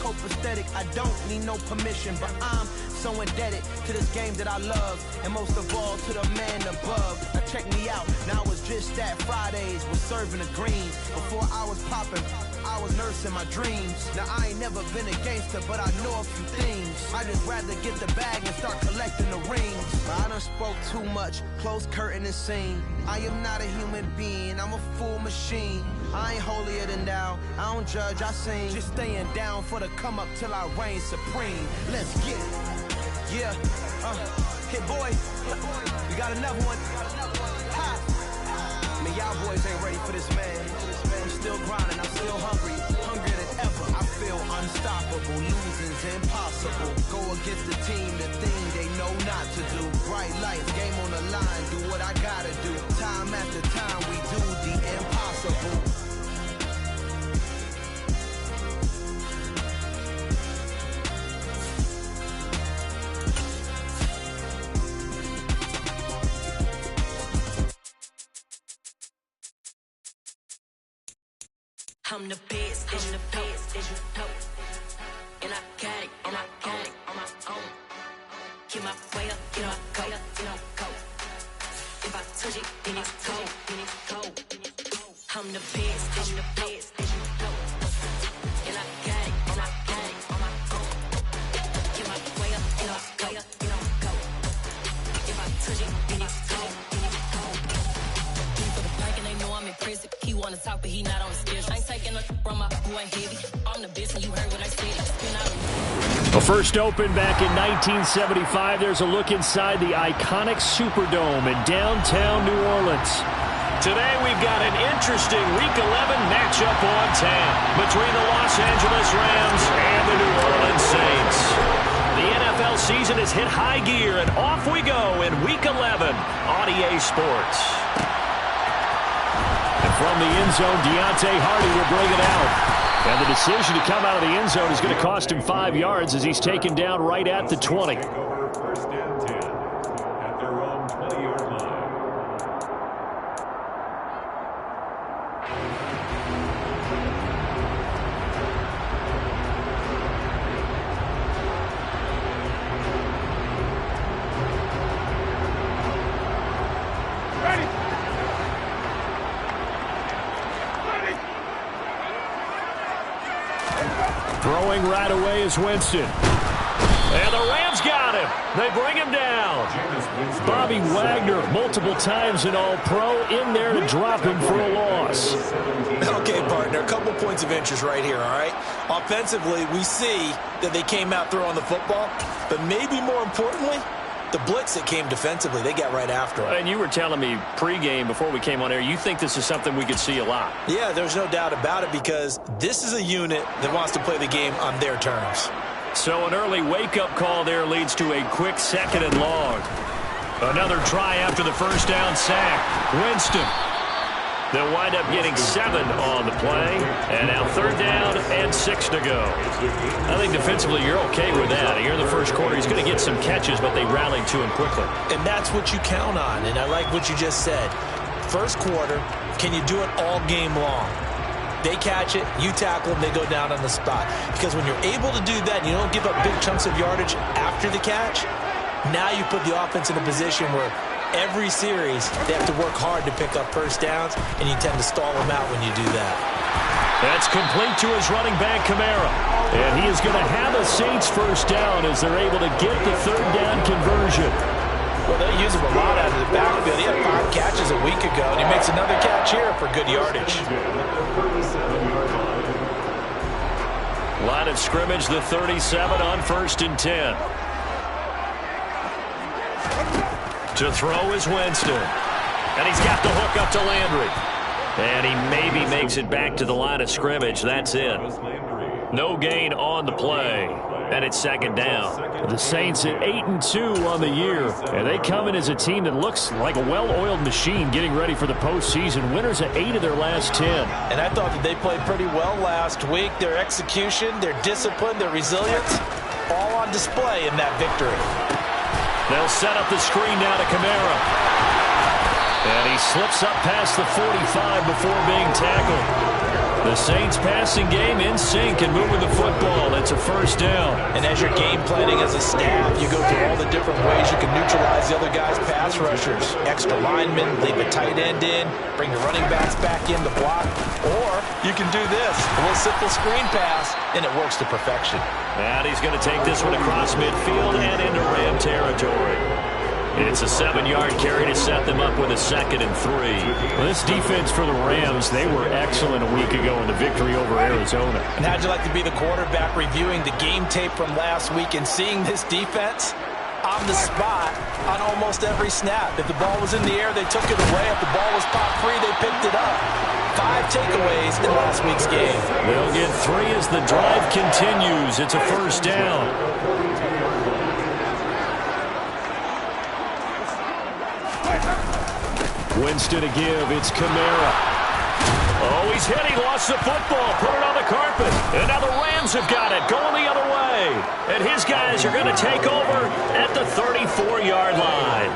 copacetic, I don't need no permission, but I'm so indebted to this game that I love, and most of all to the man above. Now check me out, now it's just that Fridays was serving the green. Before I was popping, I was nursing my dreams. Now I ain't never been a gangster, but I know a few things. I just rather get the bag and start collecting the rings. But I done spoke too much, close curtain and scene. I am not a human being, I'm a full machine. I ain't holier than thou, I don't judge, I sing. Just staying down for the come up till I reign supreme. Let's get it. Yeah, hit boy, we got another one. Ha. Man, y'all boys ain't ready for this, man. I'm still grinding, I'm still hungry, hungrier than ever. I feel unstoppable, losing's impossible. Go against the team, the thing they know not to do. Bright lights, game on the line, do what I gotta do. Time after time, we do the impossible. I'm the best, I'm the best, as you know. And I got it, and I got it on my own. Get my way up, you know I go, you know I go. If I touch it, then it's cold, then it's cold. I'm the best, I'm the best, as you know. And I got it, and I got it on my own. Get my way up, you know I go, you know I go. If I touch it, then it's cold, then it's cold. For the park and they know I'm in prison. He wanna talk, but he not on the schedule. I ain't taking a from my boy heavy. I'm the best, and you heard what I said. The first open back in 1975. There's a look inside the iconic Superdome in downtown New Orleans. Today we've got an interesting Week 11 matchup on tap between the Los Angeles Rams and the New Orleans Saints. The NFL season has hit high gear, and off we go in Week 11 on EA Sports. And from the end zone, Deontay Hardy will bring it out. And the decision to come out of the end zone is going to cost him 5 yards as he's taken down right at the 20. First and 10 at their own 20-yard line. Throwing right away is Winston. And the Rams got him. They bring him down. Bobby Wagner, multiple times an All-Pro, in there to drop him for a loss. Okay, partner, a couple points of interest right here, all right? Offensively, we see that they came out throwing the football, but maybe more importantly, the blitz that came defensively, they got right after him. And you were telling me pregame before we came on air, you think this is something we could see a lot. Yeah, there's no doubt about it because this is a unit that wants to play the game on their terms. So an early wake-up call there leads to a quick 2nd and long. Another try after the first down sack. Winston. They'll wind up getting 7 on the play. And now 3rd down and 6 to go. I think defensively you're okay with that. Here in the first quarter, he's going to get some catches, but they rallied to him quickly. And that's what you count on, and I like what you just said. First quarter, can you do it all game long? They catch it, you tackle them, they go down on the spot. Because when you're able to do that and you don't give up big chunks of yardage after the catch, now you put the offense in a position where every series they have to work hard to pick up first downs, and you tend to stall them out when you do that. That's complete to his running back, Kamara. And he is going to have a Saints first down as they're able to get the 3rd down conversion. Well, they use him a lot out of the backfield. He had 5 catches a week ago, and he makes another catch here for good yardage. Line of scrimmage, the 37 on 1st and 10. To throw is Winston. And he's got the hook up to Landry. And he maybe makes it back to the line of scrimmage. That's it. No gain on the play. And it's 2nd down. The Saints at 8-2 on the year. And they come in as a team that looks like a well-oiled machine getting ready for the postseason. Winners at 8 of their last 10. And I thought that they played pretty well last week. Their execution, their discipline, their resilience, all on display in that victory. They'll set up the screen now to Kamara. And he slips up past the 45 before being tackled. The Saints passing game in sync and moving the football. It's it's a first down. And as you're game planning as a staff, you go through all the different ways you can neutralize the other guy's pass rushers. Extra linemen, leave a tight end in, bring your running backs back in to block. Or you can do this, a little simple screen pass, and it works to perfection. And he's going to take this one across midfield and into Ram territory. It's a 7-yard carry to set them up with a 2nd and 3. Well, this defense for the Rams, they were excellent a week ago in the victory over Arizona. And how'd you like to be the quarterback reviewing the game tape from last week and seeing this defense on the spot on almost every snap? If the ball was in the air, they took it away. If the ball was popped free, they picked it up. 5 takeaways in last week's game. They'll get 3 as the drive continues. It's a first down. Winston to give. It's Kamara. Oh, he's hit. He lost the football. Put it on the carpet. And now the Rams have got it. Going the other way. And his guys are going to take over at the 34-yard line.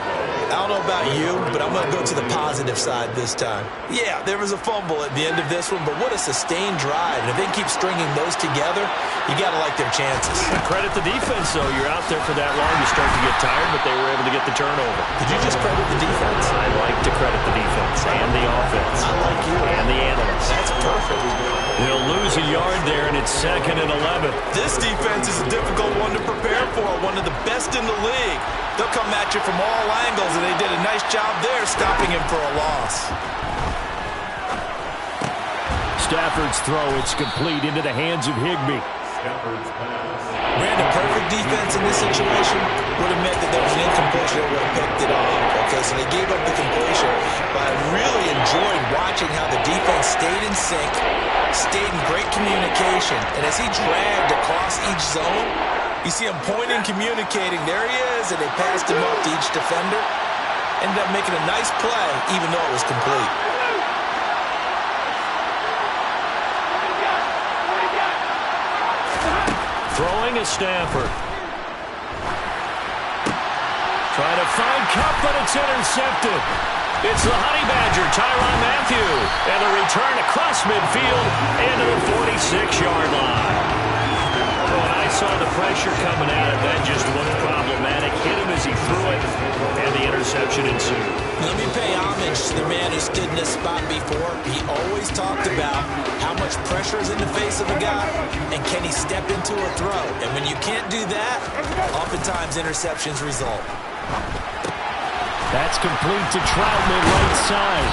I don't know about you, but I'm going to go to the positive side this time. Yeah, there was a fumble at the end of this one, but what a sustained drive. And if they keep stringing those together, you got to like their chances. Credit the defense, though. You're out there for that long, you start to get tired, but they were able to get the turnover. Did you just credit the defense? I like to credit the defense and the offense. I like you. And the analysts. That's perfect. They'll lose a yard there, and it's 2nd and 11. This defense is a difficult one to prepare for, one of the best in the league. They'll come at you from all angles, and they did a nice job there stopping him for a loss. Stafford's throw, it's complete into the hands of Higbee. Ran a perfect defense in this situation. Would have meant that there was an incompletion that would have picked it off. Okay, so they gave up the completion, but I really enjoyed watching how the defense stayed in sync, stayed in great communication, and as he dragged across each zone, you see him pointing, communicating. There he is, and they passed him up to each defender. Ended up making a nice play, even though it was complete. Throwing is Stafford. Trying to find Cup, but it's intercepted. It's the Honey Badger, Tyrann Mathieu. And a return across midfield into the 46-yard line. When I saw the pressure coming at it, that just looked problematic. Hit him as he threw it, and the interception ensued. Let me pay homage to the man who stood in this spot before. He always talked about how much pressure is in the face of a guy, and can he step into a throw. And when you can't do that, oftentimes interceptions result. That's complete to Troutman right side.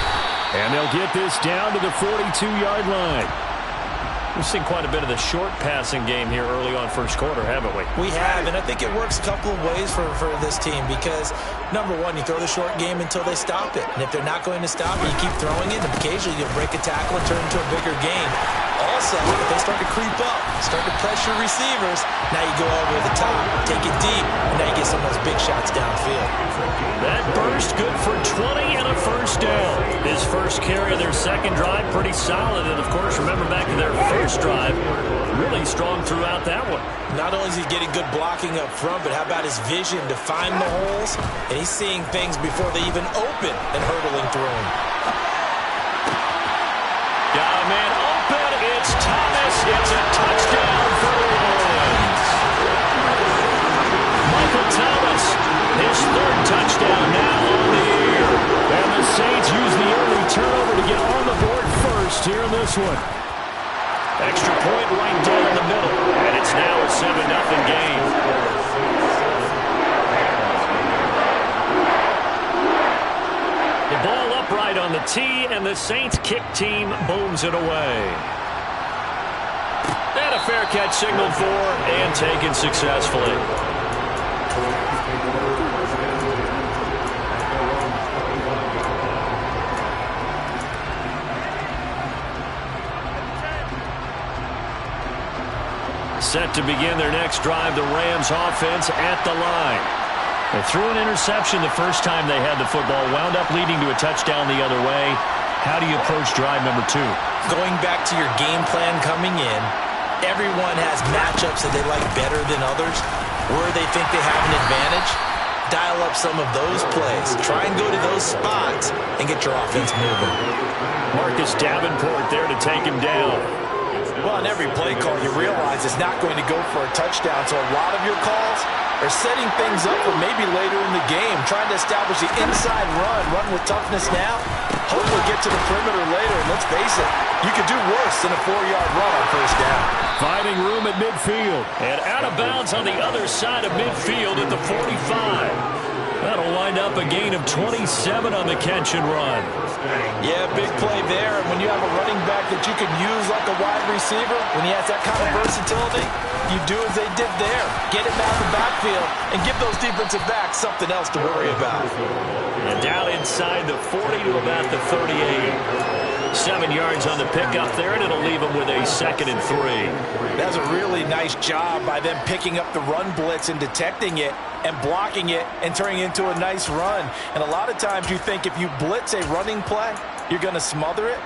And they'll get this down to the 42-yard line. We've seen quite a bit of the short passing game here early on first quarter, haven't we? We have, and I think it works a couple of ways for this team because, number one, you throw the short game until they stop it. And if they're not going to stop it, you keep throwing it, and occasionally you'll break a tackle and turn it into a bigger game. Also, if they start to creep up, start to pressure receivers, now you go over the top, take it deep, and now you get some of those big shots downfield. That burst good for 20 and a first down. His first carry of their second drive, pretty solid. And, of course, remember back to their first drive, really strong throughout that one. Not only is he getting good blocking up front, but how about his vision to find the holes? And he's seeing things before they even open and hurdling through them. Got a man open. It's Thomas. It's a touchdown for the Orleans. Michael Thomas, his 3rd touchdown now on the year. And the Saints use the early turnover to get on the board first here in this one. Extra point right down the middle. And it's now a 7-0 game. The ball upright on the tee, and the Saints kick team booms it away. And a fair catch signaled for and taken successfully. Set to begin their next drive, the Rams offense at the line. They threw an interception the first time they had the football, wound up leading to a touchdown the other way. How do you approach drive number 2? Going back to your game plan coming in, everyone has matchups that they like better than others. Where they think they have an advantage, dial up some of those plays. Try and go to those spots and get your offense moving. Marcus Davenport there to take him down. Well, on every play call, you realize it's not going to go for a touchdown, so a lot of your calls are setting things up for maybe later in the game, trying to establish the inside run with toughness now, hopefully get to the perimeter later, and let's face it, you could do worse than a 4-yard run on first down. Finding room at midfield, and out of bounds on the other side of midfield at the 45. That'll wind up a gain of 27 on the catch and run. Yeah, big play there. And when you have a running back that you can use like a wide receiver, when he has that kind of versatility, you do as they did there. Get him out of the backfield and give those defensive backs something else to worry about. And down inside the 40 to about the 38. 7 yards on the pickup there, and it'll leave them with a 2nd and 3. That's a really nice job by them picking up the run blitz and detecting it and blocking it and turning it into a nice run. And a lot of times you think if you blitz a running play, you're going to smother it.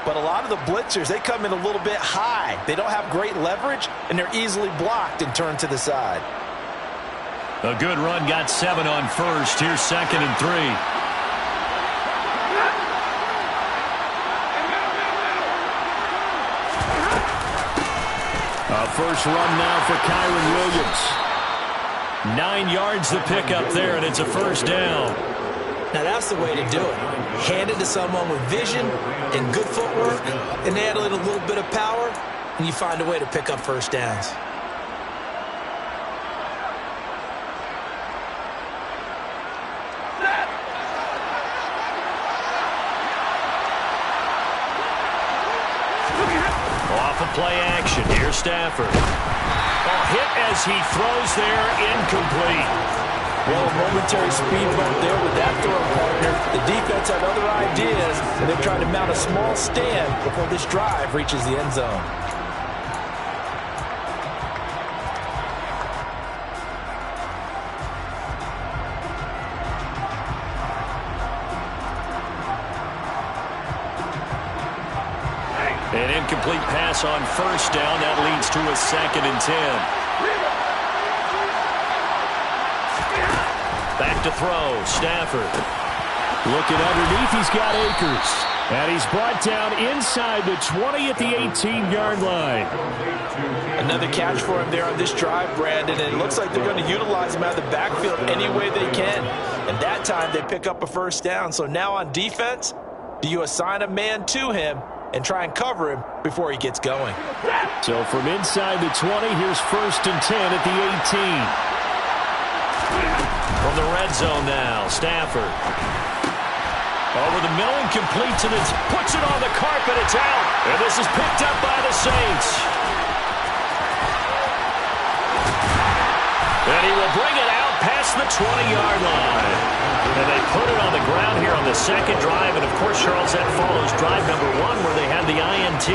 But a lot of the blitzers, they come in a little bit high. They don't have great leverage, and they're easily blocked and turned to the side. A good run got 7 on first. Here's 2nd and 3. First run now for Kyron Williams. 9 yards the pickup there, and it's a first down. Now that's the way to do it. Hand it to someone with vision and good footwork, and add a little bit of power, and you find a way to pick up first downs. Play action. Here's Stafford. Hit as he throws there, incomplete. Well, a momentary speed bump there with that throw partner. The defense had other ideas, and they're trying to mount a small stand before this drive reaches the end zone. An incomplete pass on first down. That leads to a 2nd and 10. Back to throw. Stafford. Looking underneath. He's got Akers. And he's brought down inside the 20 at the 18-yard line. Another catch for him there on this drive, Brandon. And it looks like they're going to utilize him out of the backfield any way they can. And that time they pick up a first down. So now on defense, do you assign a man to him and try and cover him before he gets going? So from inside the 20, here's 1st and 10 at the 18. From the red zone now, Stafford. Over the middle and completes it. Puts it on the carpet. It's out. And this is picked up by the Saints. And he will bring it out past the 20-yard line. And they put it on the ground here on the second drive. And, of course, Charles, that follows drive number 1 where they had the INT.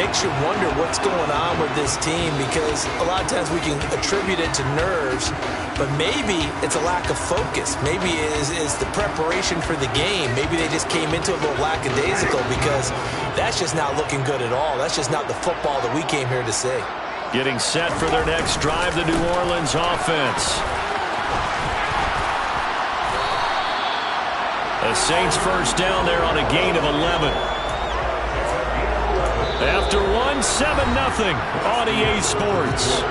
Makes you wonder what's going on with this team, because a lot of times we can attribute it to nerves, but maybe it's a lack of focus. Maybe it is the preparation for the game. Maybe they just came into it a little lackadaisical, because that's just not looking good at all. That's just not the football that we came here to see. Getting set for their next drive, the New Orleans offense. The Saints first down there on a gain of 11. After 1, 7-0 on EA Sports.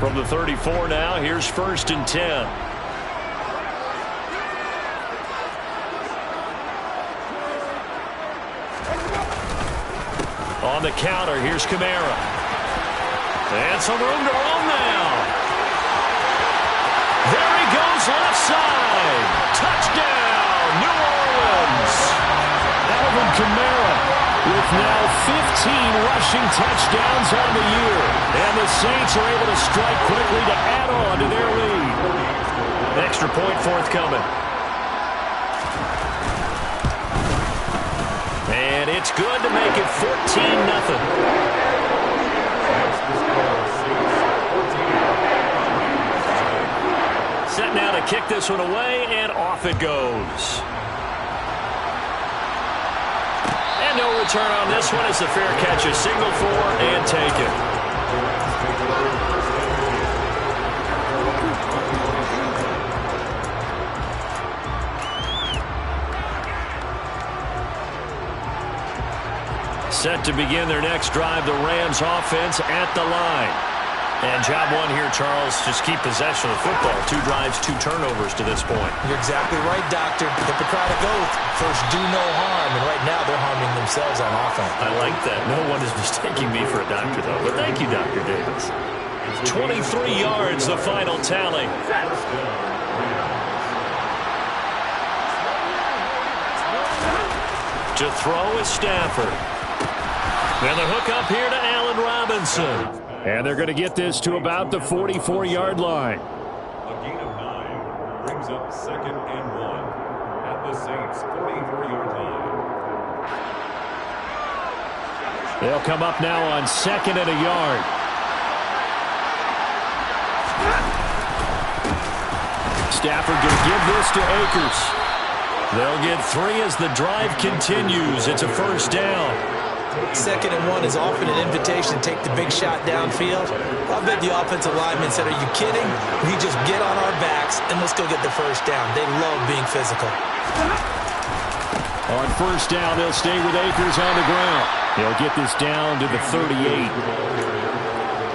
From the 34 now, here's 1st and 10. On the counter, here's Kamara. And some room to roam now. There he goes, left side. Touchdown, New Orleans. Alvin Kamara with now 15 rushing touchdowns on the year. And the Saints are able to strike quickly to add on to their lead. Extra point forthcoming. And it's good to make it 14-0. Set now to kick this one away, and off it goes. return on this one as the fair catch is signaled for and taken. Set to begin their next drive, the Rams offense at the line. And job one here, Charles, just keep possession of the football. 2 drives, 2 turnovers to this point. You're exactly right, Doctor. Hippocratic oath. First, do no harm. And right now, they're harming themselves on offense. I like that. No one is mistaking me for a doctor, though. But thank you, Dr. Davis. 23 yards, the final tally. To throw is Stafford. And the hook up here to Allen Robinson. And they're going to get this to about the 44-yard line. A gain of 9 brings up 2nd and 1 at the Saints' 44-yard line. They'll come up now on 2nd and a yard. Stafford going to give this to Akers. They'll get 3 as the drive continues. It's a first down. 2nd and 1 is often an invitation to take the big shot downfield. I bet the offensive lineman said, are you kidding? We just get on our backs and let's go get the first down. They love being physical. On first down, they'll stay with Akers on the ground. They'll get this down to the 38.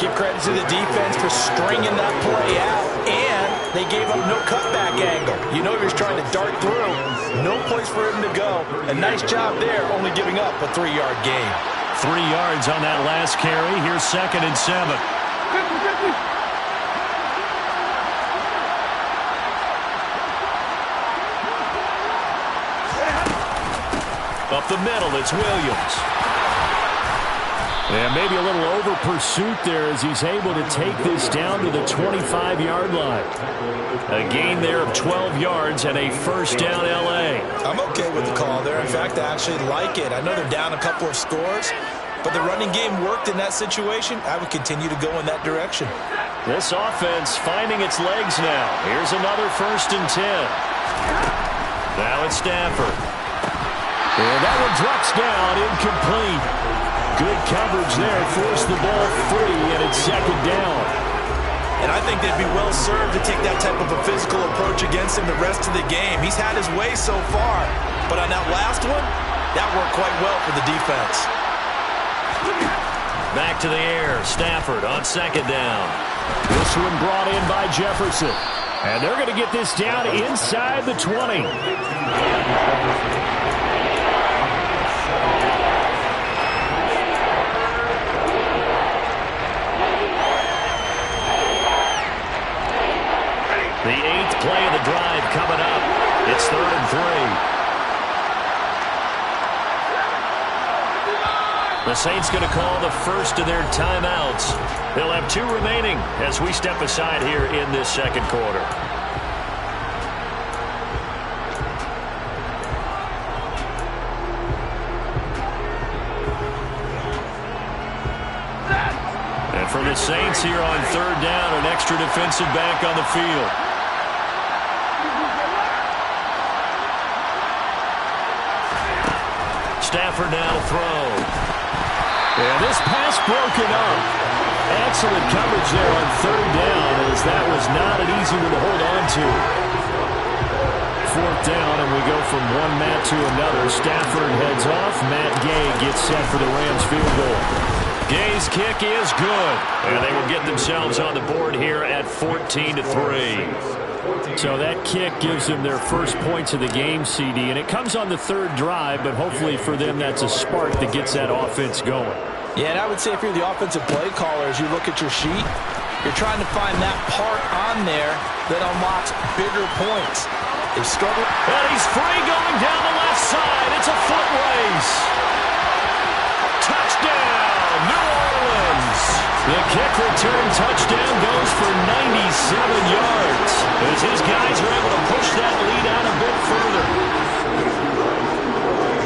Give credit to the defense for stringing that play out, and they gave up no cutback angle. You know he was trying to dart through. No place for him to go. A nice job there, only giving up a 3-yard gain. 3 yards on that last carry. Here's 2nd and 7. Up the middle, it's Williams. And maybe a little over pursuit there as he's able to take this down to the 25-yard line. A gain there of 12 yards and a first down L.A. I'm okay with the call there. In fact, I actually like it. I know they're down a couple of scores, but the running game worked in that situation. I would continue to go in that direction. This offense finding its legs now. Here's another 1st and 10. Now it's Stafford. And that one drops down, incomplete. Good coverage there, forced the ball free, and it's 2nd down. And I think they'd be well served to take that type of a physical approach against him the rest of the game. He's had his way so far, but on that last one, that worked quite well for the defense. Back to the air, Stafford on 2nd down. This one brought in by Jefferson. And they're going to get this down inside the 20. The 8th play of the drive coming up. It's 3rd and 3. The Saints going to call the first of their timeouts. They'll have 2 remaining as we step aside here in this 2nd quarter. And for the Saints here on 3rd down, an extra defensive back on the field. Stafford now to throw. And this pass broken up. Excellent coverage there on 3rd down, as that was not an easy one to hold on to. 4th down, and we go from one Matt to another. Stafford heads off. Matt Gay gets set for the Rams field goal. Gay's kick is good, and they will get themselves on the board here at 14-3. So that kick gives them their first points of the game, CD, and it comes on the 3rd drive, but hopefully for them that's a spark that gets that offense going. Yeah, and I would say if you're the offensive play caller, as you look at your sheet, you're trying to find that part on there that unlocks bigger points. They struggle. And he's free going down the left side. It's a foot race. Touchdown, New Orleans. The kick return touchdown goes for 97 yards as his guys are able to push that lead out a bit further.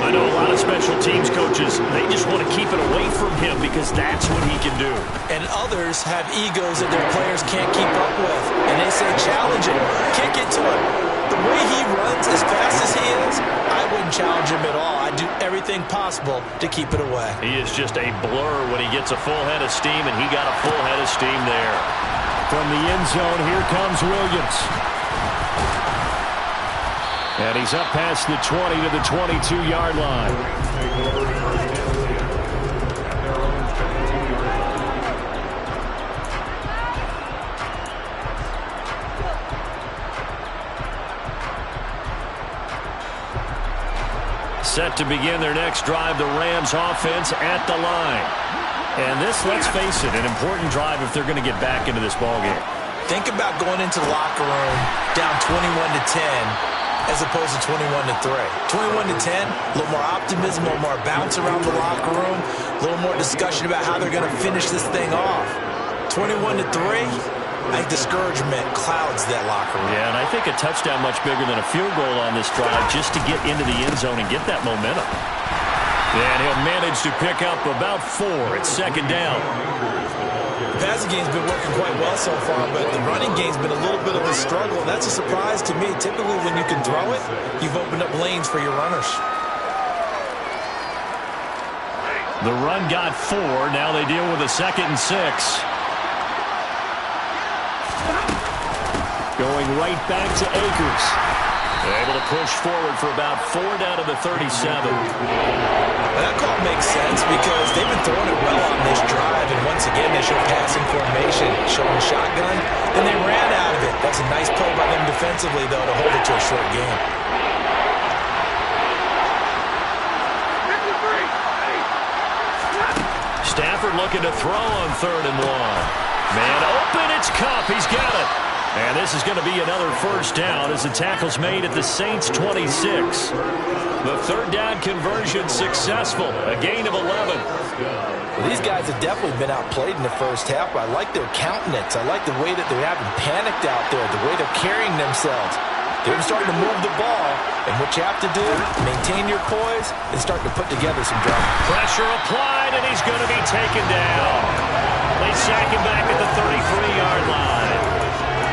I know a lot of special teams coaches, they just want to keep it away from him because that's what he can do. And others have egos that their players can't keep up with. And they say, challenge it, kick it to him. The way he runs as fast as he is, I wouldn't challenge him at all. I'd do everything possible to keep it away. He is just a blur when he gets a full head of steam, and he got a full head of steam there. From the end zone, here comes Williams. And he's up past the 20 to the 22-yard line. Set to begin their next drive, the Rams offense at the line. And this, let's face it, an important drive if they're going to get back into this ballgame. Think about going into the locker room down 21-10 as opposed to 21-3. 21-10, a little more optimism, a little more bounce around the locker room, a little more discussion about how they're going to finish this thing off. 21-3. I think discouragement clouds that locker room. Yeah, and I think a touchdown much bigger than a field goal on this drive just to get into the end zone and get that momentum. And he'll manage to pick up about 4 at second down. The passing game's been working quite well so far, but the running game's been a little bit of a struggle. And that's a surprise to me. Typically, when you can throw it, you've opened up lanes for your runners. The run got 4. Now they deal with a 2nd and 6. Going right back to Akers. They're able to push forward for about 4 down to the 37. That call makes sense because they've been throwing it well on this drive, and once again they show passing formation, showing a shotgun, then they ran out of it. That's a nice play by them defensively, though, to hold it to a short game. Stafford looking to throw on 3rd and 1. Man open, it's Kupp. He's got it. And this is going to be another first down as the tackle's made at the Saints' 26. The 3rd down conversion successful, a gain of 11. Well, these guys have definitely been outplayed in the first half. I like their countenance. I like the way that they're having panicked out there, the way they're carrying themselves. They're starting to move the ball, and what you have to do, maintain your poise and start to put together some drives. Pressure applied, and he's going to be taken down. They sack him back at the 33-yard line.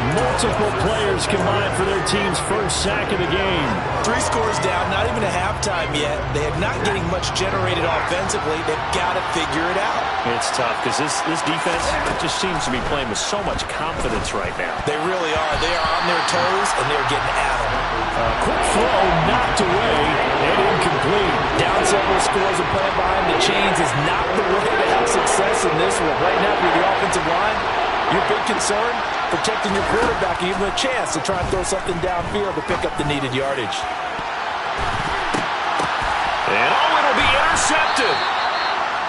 Multiple players combined for their team's first sack of the game. 3 scores down, not even a halftime yet. They are not getting much generated offensively. They've got to figure it out. It's tough because this defense just seems to be playing with so much confidence right now. They really are. They are on their toes, and they're getting at them. Quick throw knocked away and incomplete. Down several scores and playing behind the chains is not the way to have success in this one. Right now, with the offensive line, your big concern, protecting your quarterback and give him a chance to try and throw something downfield to pick up the needed yardage. And it'll be intercepted.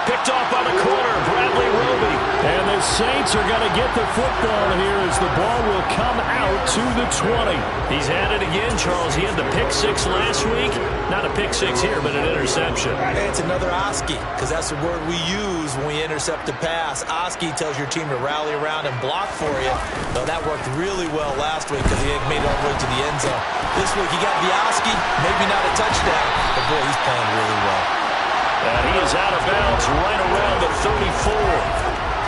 Picked off by the corner, Bradley Roby. And the Saints are going to get the football here as the ball will come out to the 20. He's at it again, Charles. He had the pick 6 last week. Not a pick 6 here, but an interception. Hey, it's another Oski, because that's the word we use when we intercept a pass. Oski tells your team to rally around and block for you. Though that worked really well last week because he made it all the way to the end zone. This week he got the Oski, maybe not a touchdown, but boy, he's playing really well. And he is out of bounds right around the 34.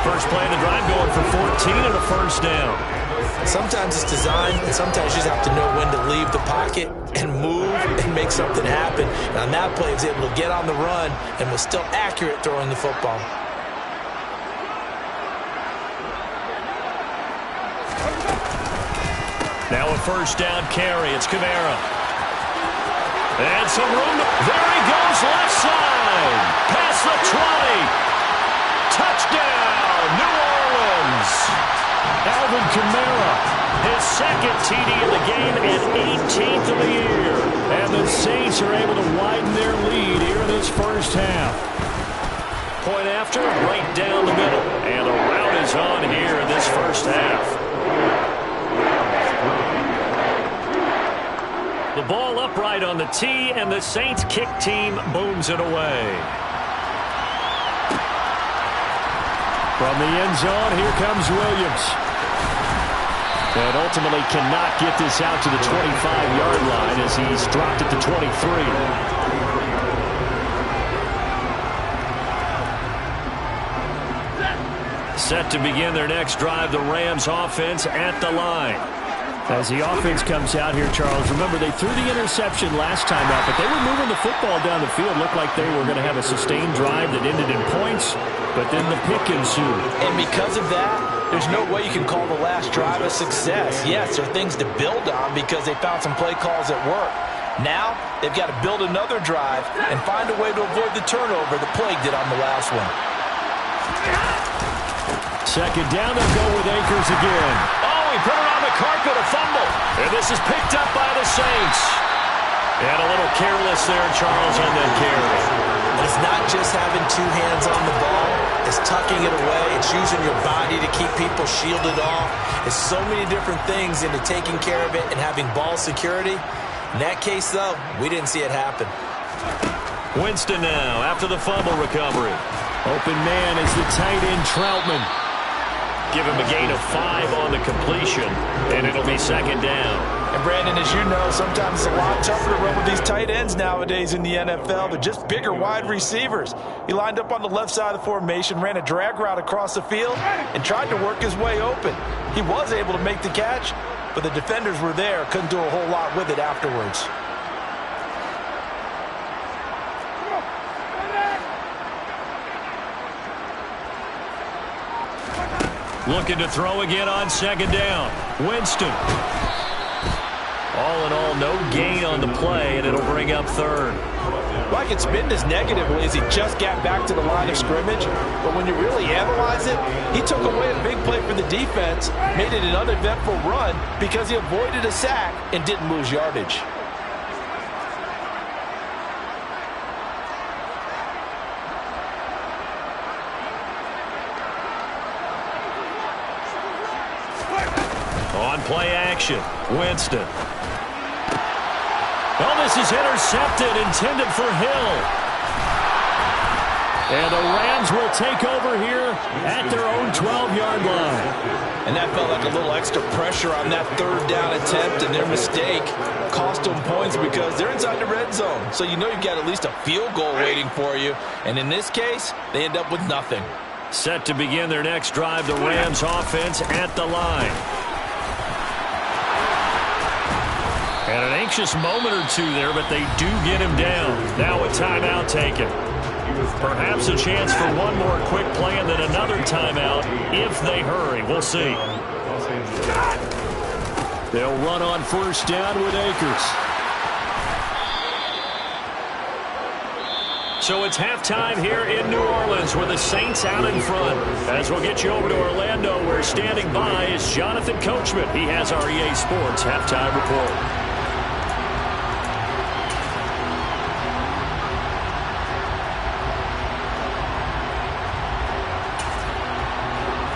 First play of the drive going for 14 and a first down. Sometimes it's design, and sometimes you just have to know when to leave the pocket and move and make something happen. And on that play, he was able to get on the run and was still accurate throwing the football. Now a first down carry. It's Kamara. And some room. There he goes left side. Past the 20. Touchdown, New Orleans. Alvin Kamara, his 2nd TD of the game and 18th of the year. And the Saints are able to widen their lead here in this first half. Point after, right down the middle. And the route is on here in this first half. The ball upright on the tee, and the Saints kick team booms it away. From the end zone, here comes Williams. And ultimately cannot get this out to the 25-yard line as he's dropped at the 23. Set to begin their next drive, the Rams offense at the line. As the offense comes out here, Charles, remember they threw the interception last time out, but they were moving the football down the field. Looked like they were going to have a sustained drive that ended in points, but then the pick ensued. And because of that, there's no way you can call the last drive a success. Yes, there are things to build on because they found some play calls that work. Now, they've got to build another drive and find a way to avoid the turnover the plague did on the last one. Second down, they'll go with Akers again. Oh, he put it on the carpet, a fumble. And this is picked up by the Saints. And a little careless there, Charles, on that carry. It's not just having two hands on the ball. It's tucking it away. It's using your body to keep people shielded off. It's so many different things into taking care of it and having ball security. In that case, though, we didn't see it happen. Winston now after the fumble recovery. Open man is the tight end Troutman. Give him a gain of 5 on the completion, and it'll be second down. And Brandon, as you know, sometimes it's a lot tougher to run with these tight ends nowadays in the NFL. They're just bigger wide receivers. He lined up on the left side of the formation, ran a drag route across the field, and tried to work his way open. He was able to make the catch, but the defenders were there, couldn't do a whole lot with it afterwards. Looking to throw again on second down. Winston. All in all, no gain on the play, and it'll bring up third. Well, I could spin this negatively as he just got back to the line of scrimmage. But when you really analyze it, he took away a big play for the defense, made it an uneventful run because he avoided a sack and didn't lose yardage. On play action, Winston. Oh, this is intercepted, intended for Hill. And the Rams will take over here at their own 12-yard line. And that felt like a little extra pressure on that third down attempt, and their mistake cost them points because they're inside the red zone. So you know you've got at least a field goal waiting for you. And in this case, they end up with nothing. Set to begin their next drive, the Rams offense at the line. And an anxious moment or two there, but they do get him down. Now a timeout taken. Perhaps a chance for one more quick play and then another timeout if they hurry. We'll see. They'll run on first down with Akers. So it's halftime here in New Orleans with the Saints out in front. As we'll get you over to Orlando, where standing by is Jonathan Coachman. He has our EA Sports halftime report.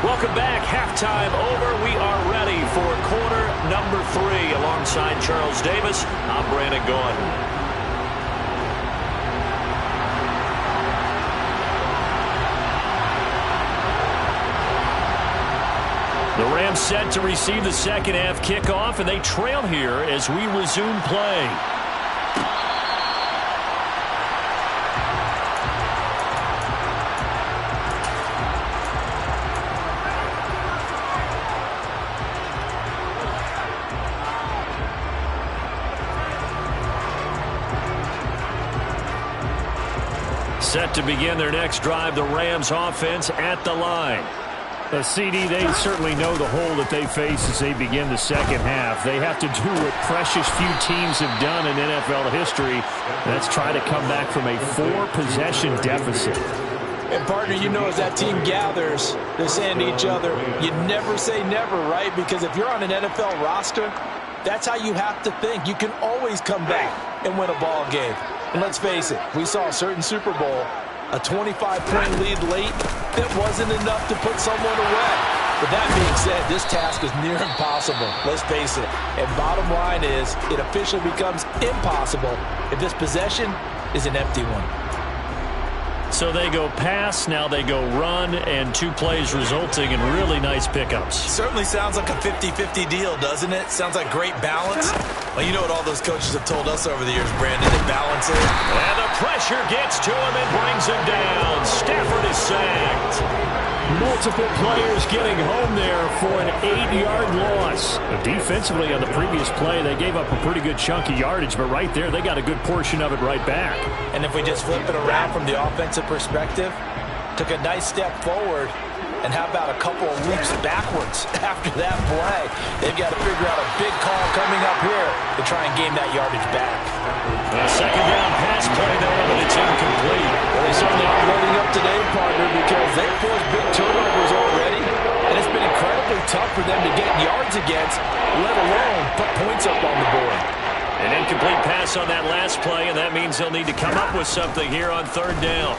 Welcome back. Halftime over. We are ready for quarter number 3. Alongside Charles Davis, I'm Brandon Gaudin. The Rams set to receive the second half kickoff, and they trail here as we resume play. Set to begin their next drive, the Rams offense at the line. CD, they certainly know the hole that they face as they begin the second half. They have to do what precious few teams have done in NFL history. That's try to come back from a 4-possession deficit. And, partner, you know as that team gathers, they're saying to each other, you never say never, right? Because if you're on an NFL roster, that's how you have to think. You can always come back and win a ball game. And let's face it, we saw a certain Super Bowl, a 25-point lead late, that wasn't enough to put someone away. But that being said, this task is near impossible. Let's face it. And bottom line is, it officially becomes impossible if this possession is an empty one. So they go pass, now they go run, and 2 plays resulting in really nice pickups. Certainly sounds like a 50-50 deal, doesn't it? Sounds like great balance. Well, you know what all those coaches have told us over the years, Brandon, that balance is. And the pressure gets to him and brings him down. Stafford is sacked. Multiple players getting home there for an 8-yard loss. Defensively on the previous play, they gave up a pretty good chunk of yardage, but right there, they got a good portion of it right back. And if we just flip it around from the offensive perspective, took a nice step forward, and how about a couple of leaps backwards after that play? They've got to figure out a big call coming up here to try and gain that yardage back. A second down pass play there, but it's incomplete. Well, they certainly are loading up today, partner, because they've forced big turnovers already, and it's been incredibly tough for them to get yards against, let alone put points up on the board. An incomplete pass on that last play, and that means they'll need to come up with something here on third down.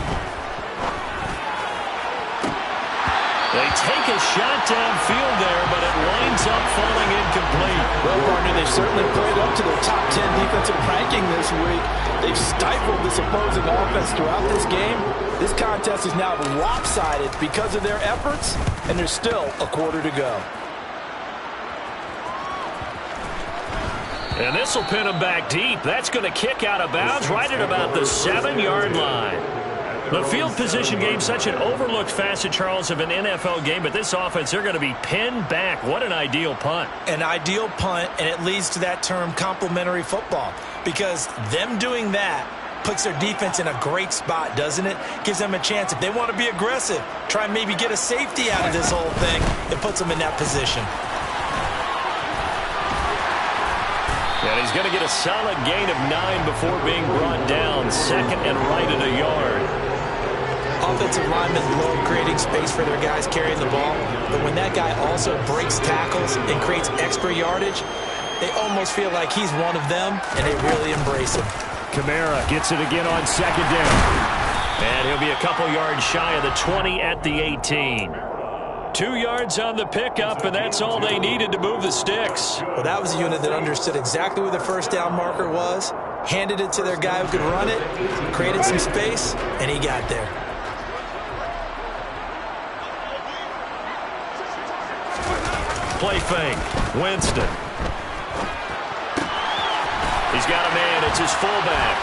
They take a shot downfield there, but it winds up falling incomplete. Well, partner, they've certainly played up to their top 10 defensive ranking this week. They've stifled this opposing offense throughout this game. This contest is now lopsided because of their efforts, and there's still a quarter to go. And this will pin them back deep. That's going to kick out of bounds right at about the 7-yard line. The field position game, such an overlooked facet, Charles, of an NFL game, but this offense, they're going to be pinned back. What an ideal punt. An ideal punt, and it leads to that term complementary football, because them doing that puts their defense in a great spot, doesn't it? Gives them a chance. If they want to be aggressive, try and maybe get a safety out of this whole thing, it puts them in that position. And he's going to get a solid gain of 9 before being brought down. Second and right at a yard. Offensive linemen love creating space for their guys carrying the ball, but when that guy also breaks tackles and creates extra yardage, they almost feel like he's one of them, and they really embrace him. Kamara gets it again on second down. And he'll be a couple yards shy of the 20 at the 18. 2 yards on the pickup, and that's all they needed to move the sticks. Well, that was a unit that understood exactly where the first down marker was, handed it to their guy who could run it, created some space, and he got there. Play fake. Winston. He's got a man. It's his fullback.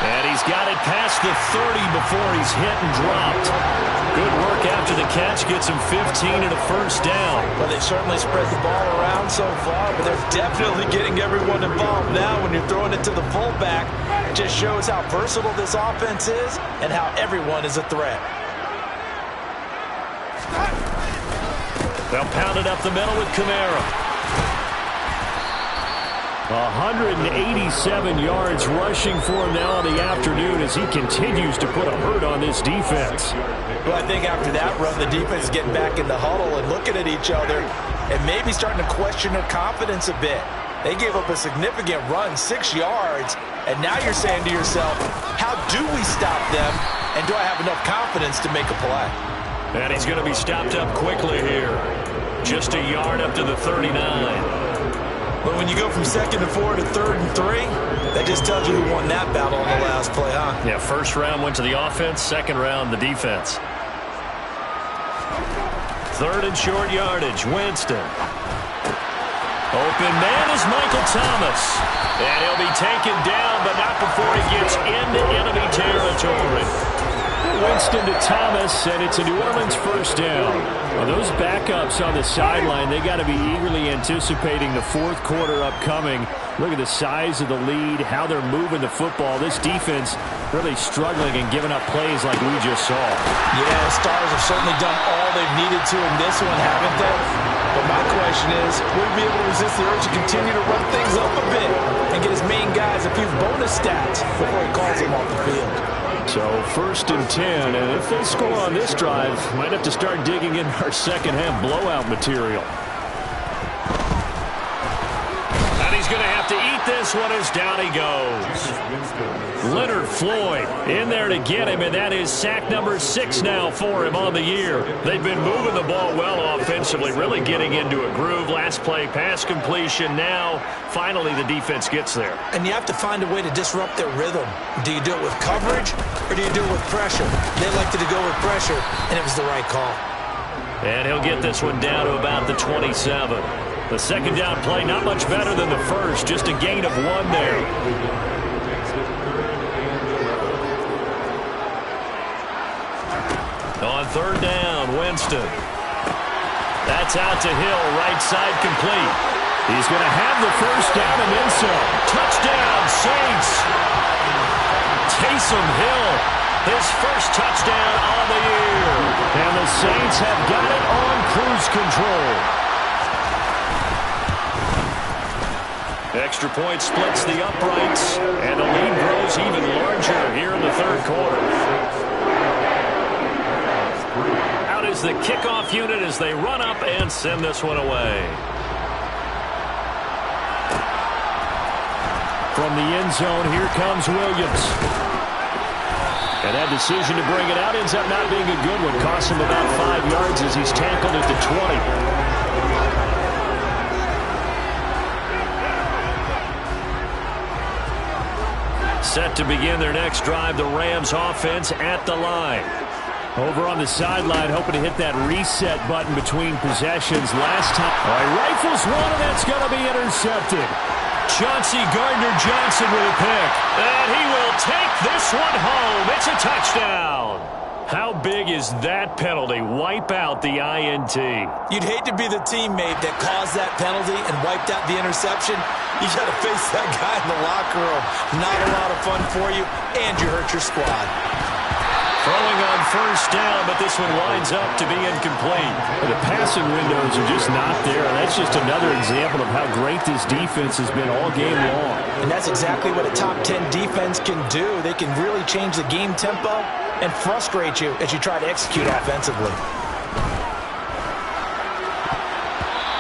And he's got it past the 30 before he's hit and dropped. Good work after the catch. Gets him 15 and a first down. Well, they've certainly spread the ball around so far, but they're definitely getting everyone involved now when you're throwing it to the fullback. It just shows how versatile this offense is and how everyone is a threat. They'll pound it up the middle with Kamara. 187 yards rushing for him now in the afternoon as he continues to put a hurt on this defense. Well, I think after that run, the defense is getting back in the huddle and looking at each other and maybe starting to question their confidence a bit. They gave up a significant run, 6 yards, and now you're saying to yourself, how do we stop them, and do I have enough confidence to make a play? And he's going to be stopped up quickly here. Just a yard up to the 39. But when you go from 2nd and 4 to 3rd and 3, that just tells you who won that battle on the last play, huh? Yeah, first round went to the offense, second round the defense. 3rd and short yardage, Winston. Open man is Michael Thomas. And he'll be taken down, but not before he gets into enemy territory. Winston to Thomas, and it's a New Orleans first down. Well, those backups on the sideline, they got to be eagerly anticipating the fourth quarter upcoming. Look at the size of the lead, how they're moving the football. This defense really struggling and giving up plays like we just saw. Yeah, Stars have certainly done all they've needed to in this one, haven't they? But my question is, will he be able to resist the urge to continue to run things up a bit and get his main guys a few bonus stats before he calls them off the field? So 1st and 10, and if they score on this drive, might have to start digging in our second half blowout material. And he's going to have to eat this one as down he goes. Leonard Floyd in there to get him, and that is sack number 6 now for him on the year. They've been moving the ball well offensively, really getting into a groove. Last play, pass completion. Now, finally, the defense gets there. And you have to find a way to disrupt their rhythm. Do you do it with coverage, or do you do it with pressure? They elected to go with pressure, and it was the right call. And he'll get this one down to about the 27. The second down play, not much better than the first, just a gain of 1 there. On Third down, Winston. That's out to Hill, right side complete. He's going to have the first down and then some. Touchdown, Saints. Taysom Hill, his first touchdown on the year. And the Saints have got it on cruise control. Extra point splits the uprights, and the lead grows even larger here in the third quarter. Out is the kickoff unit as they run up and send this one away. From the end zone, here comes Williams. And that decision to bring it out ends up not being a good one. Costs him about 5 yards as he's tackled at the 20. Set to begin their next drive, the Rams offense at the line. Over on the sideline, hoping to hit that reset button between possessions. Last time, rifles one, and that's going to be intercepted. Chauncey Gardner-Johnson with a pick. And he will take this one home. It's a touchdown. How big is that penalty? Wipe out the INT. You'd hate to be the teammate that caused that penalty and wiped out the interception. You got to face that guy in the locker room. Not a lot of fun for you, and you hurt your squad. Throwing on first down, but this one winds up to be incomplete. The passing windows are just not there. That's just another example of how great this defense has been all game long. And that's exactly what a top 10 defense can do. They can really change the game tempo and frustrate you as you try to execute offensively.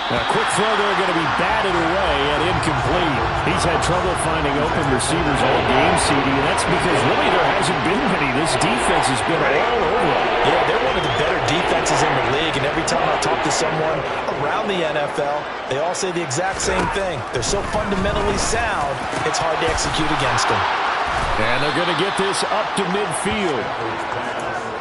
A quick throw there going to be batted away and incomplete. He's had trouble finding open receivers all game, CD, and that's because really there hasn't been many. This defense has been all over. Yeah, they're one of the better defenses in the league, and every time I talk to someone around the NFL, they all say the exact same thing. They're so fundamentally sound, it's hard to execute against them. And they're going to get this up to midfield.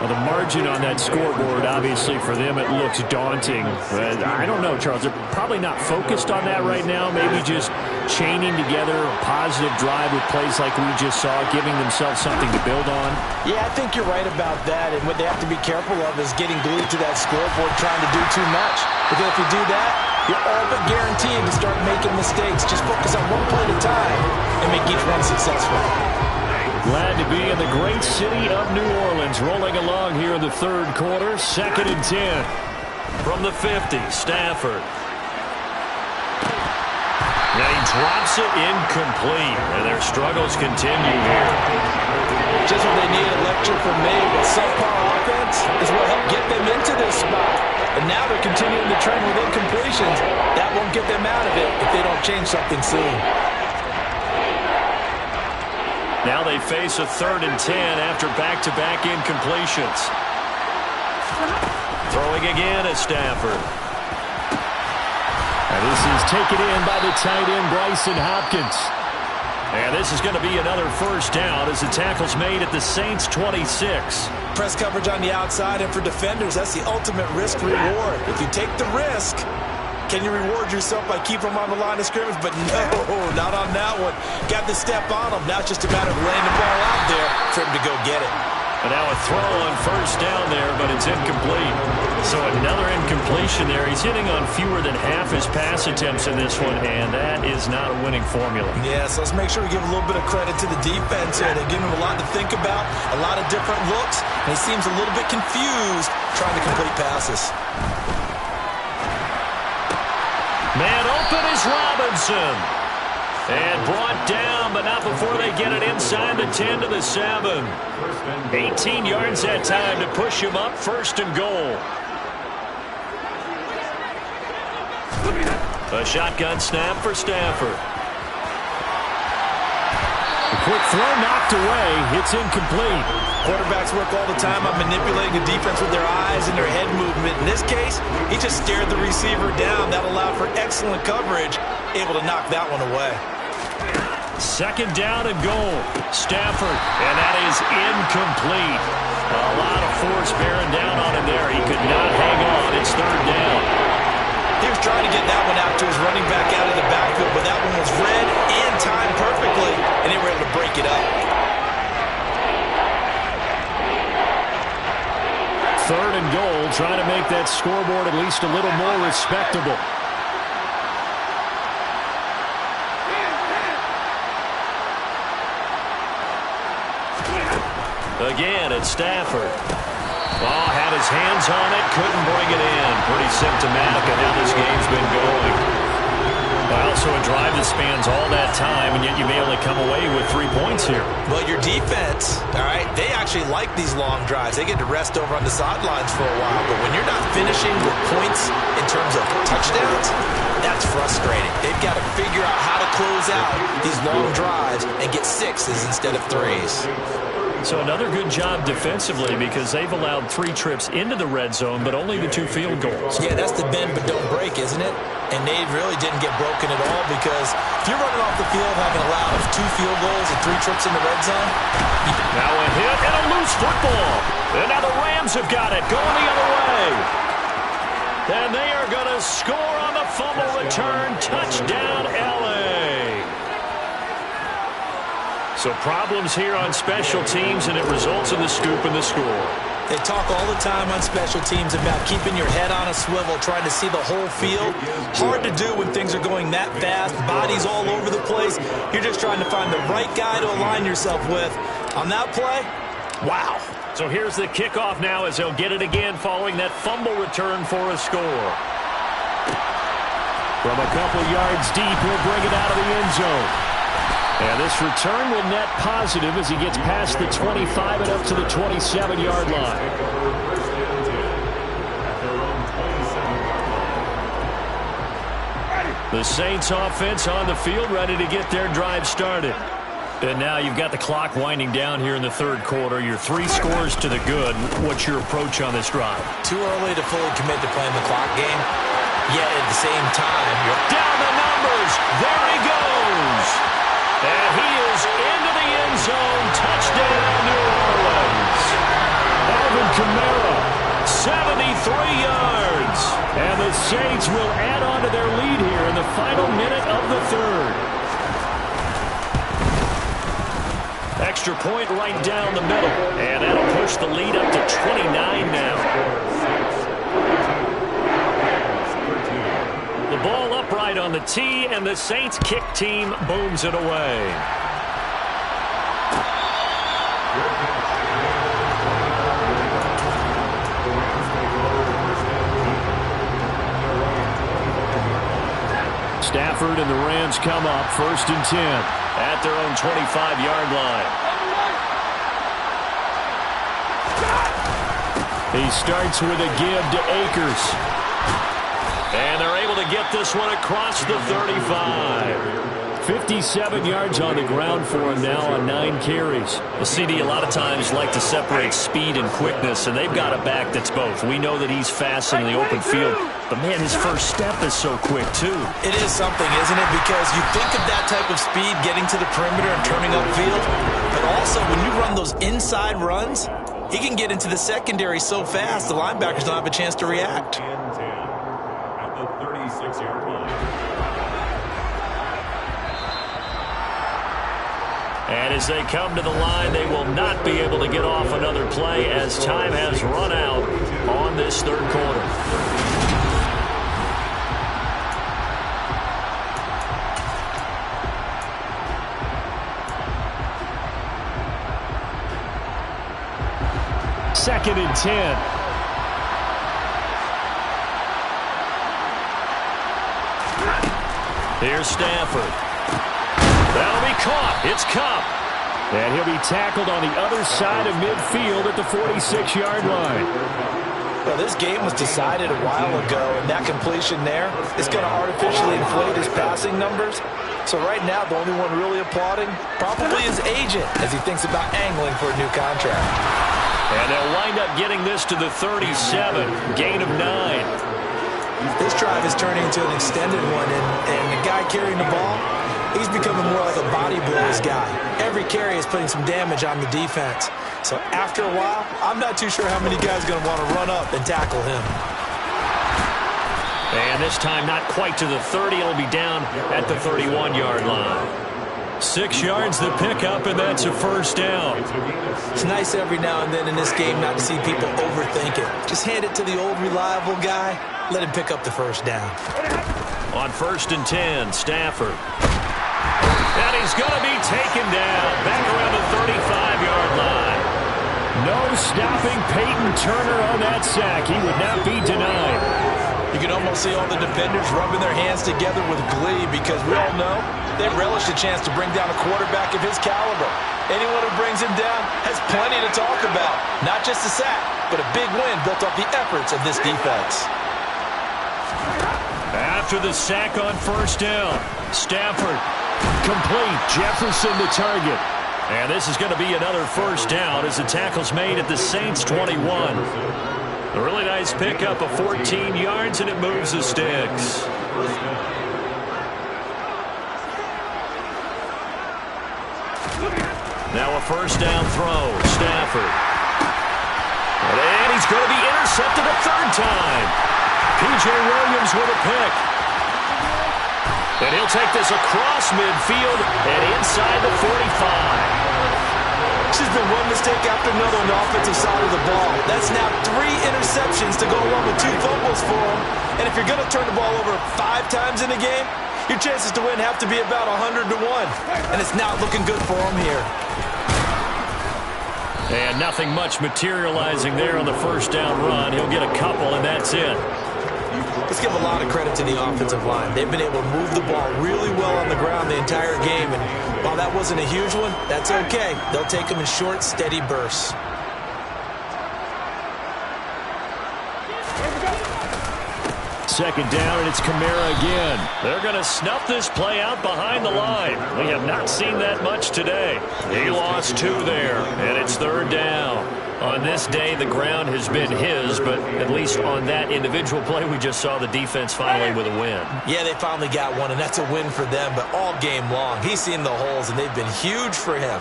Well, the margin on that scoreboard, obviously, for them, it looks daunting. But I don't know, Charles. They're probably not focused on that right now. Maybe just chaining together a positive drive with plays like we just saw, giving themselves something to build on. Yeah, I think you're right about that. And what they have to be careful of is getting glued to that scoreboard, trying to do too much. Because if you do that, you're all but guaranteed to start making mistakes. Just focus on one play at a time and make each one successful. Glad to be in the great city of New Orleans, rolling along here in the third quarter. 2nd and 10 from the 50, Stafford. Now he drops it incomplete, and their struggles continue here. Just what they need, a lecture from me, but subpar offense is what helped get them into this spot. And now they're continuing the trend with incompletions. That won't get them out of it if they don't change something soon. Now they face a 3rd and 10 after back-to-back incompletions. Throwing again is Stafford. And this is taken in by the tight end, Bryson Hopkins. And this is going to be another first down as the tackle's made at the Saints' 26. Press coverage on the outside, and for defenders, that's the ultimate risk-reward. If you take the risk, can you reward yourself by keeping them on the line of scrimmage? But no, not on that one. Got the step on them. Now it's just a matter of laying the ball out there for him to go get it. And now a throw on first down there, but it's incomplete. So another incompletion there. He's hitting on fewer than half his pass attempts in this one, and that is not a winning formula. Yeah, so let's make sure we give a little bit of credit to the defense here. They're giving him a lot to think about, a lot of different looks, and he seems a little bit confused trying to complete passes. Man open is Robinson. And brought down, but not before they get it inside the 10 to the 7. 18 yards that time to push him up, 1st and goal. A shotgun snap for Stafford. A quick throw knocked away. It's incomplete. Quarterbacks work all the time on manipulating the defense with their eyes and their head movement. In this case, he just stared the receiver down. That allowed for excellent coverage, able to knock that one away. 2nd down and goal. Stafford, and that is incomplete. A lot of force bearing down on him there. He could not hang on. It's 3rd down. He was trying to get that one out to his running back out of the backfield, but that one was read and timed perfectly, and they were able to break it up. 3rd and goal, trying to make that scoreboard at least a little more respectable. Again, it's Stafford. Oh, had his hands on it, couldn't bring it in. Pretty symptomatic of how this game's been going. Well, so a drive that spans all that time, and yet you may only come away with 3 points here. Well, your defense, all right, they actually like these long drives. They get to rest over on the sidelines for a while. But when you're not finishing with points in terms of touchdowns, that's frustrating. They've got to figure out how to close out these long drives and get 6s instead of 3s. So another good job defensively because they've allowed 3 trips into the red zone, but only the 2 field goals. Yeah, that's the bend but don't break, isn't it? And they really didn't get broken at all because if you're running off the field having allowed 2 field goals and 3 trips in the red zone. Now a hit and a loose football. And now the Rams have got it going the other way. And they are going to score on the fumble return. Touchdown, L.A. So problems here on special teams, and it results in the scoop and the score. They talk all the time on special teams about keeping your head on a swivel, trying to see the whole field. Hard to do when things are going that fast, bodies all over the place. You're just trying to find the right guy to align yourself with. On that play, wow. So here's the kickoff now as they'll get it again following that fumble return for a score. From a couple yards deep, he'll bring it out of the end zone. And this return will net positive as he gets past the 25 and up to the 27-yard line. The Saints offense on the field ready to get their drive started. And now you've got the clock winding down here in the 3rd quarter. Your 3 scores to the good. What's your approach on this drive? Too early to fully commit to playing the clock game. Yet at the same time, you're down the numbers. There he goes. And he is into the end zone. Touchdown, New Orleans. Alvin Kamara, 73 yards. And the Saints will add on to their lead here in the final minute of the 3rd. Extra point right down the middle. And that'll push the lead up to 29 now. The ball upright on the tee, and the Saints kick team booms it away. Stafford and the Rams come up 1st and 10 at their own 25-yard line. He starts with a give to Akers. And they're able to get this one across the 35. 57 yards on the ground for him now on 9 carries. Well, CD a lot of times like to separate speed and quickness, and they've got a back that's both. We know that he's fast in the open field, but, man, his first step is so quick, too. It is something, isn't it? Because you think of that type of speed getting to the perimeter and turning upfield, but also when you run those inside runs, he can get into the secondary so fast the linebackers don't have a chance to react. And as they come to the line, they will not be able to get off another play as time has run out on this 3rd quarter. Second and 10. Here's Stafford. That'll be caught. It's Cup. And he'll be tackled on the other side of midfield at the 46-yard line. Well, this game was decided a while ago, and that completion there is going to artificially inflate his passing numbers. So right now, the only one really applauding probably his agent as he thinks about angling for a new contract. And they'll wind up getting this to the 37, gain of 9. This drive is turning into an extended one, and the guy carrying the ball, he's becoming more like a body blows guy. Every carry is putting some damage on the defense. So after a while, I'm not too sure how many guys are going to want to run up and tackle him. And this time not quite to the 30. It'll be down at the 31-yard line. 6 yards the pickup, and that's a first down. It's nice every now and then in this game not to see people overthink it. Just hand it to the old reliable guy. Let him pick up the first down. On 1st and 10, Stafford. And he's going to be taken down back around the 35-yard line. No stopping Peyton Turner on that sack. He would not be denied. You can almost see all the defenders rubbing their hands together with glee because we all know they relish the chance to bring down a quarterback of his caliber. Anyone who brings him down has plenty to talk about. Not just a sack, but a big win built off the efforts of this defense. After the sack on 1st down, Stafford complete. Jefferson the target. And this is going to be another first down as the tackle's made at the Saints 21. A really nice pickup of 14 yards, and it moves the sticks. Now a first down throw. Stafford. And he's going to be intercepted a 3rd time. P.J. Williams with a pick. And he'll take this across midfield and inside the 45. This has been one mistake after another on the offensive side of the ball. That's now 3 interceptions to go along with 2 fumbles for him. And if you're going to turn the ball over 5 times in a game, your chances to win have to be about 100 to 1. And it's not looking good for him here. And nothing much materializing there on the first down run. He'll get a couple, and that's it. Let's give a lot of credit to the offensive line. They've been able to move the ball really well on the ground the entire game. And while that wasn't a huge one, that's okay. They'll take them in short, steady bursts. Second down, and it's Kamara again. They're going to snuff this play out behind the line. We have not seen that much today. He lost 2 there, and it's 3rd down. On this day, the ground has been his, but at least on that individual play, we just saw the defense finally with a win. Yeah, they finally got one, and that's a win for them, but all game long, he's seen the holes, and they've been huge for him.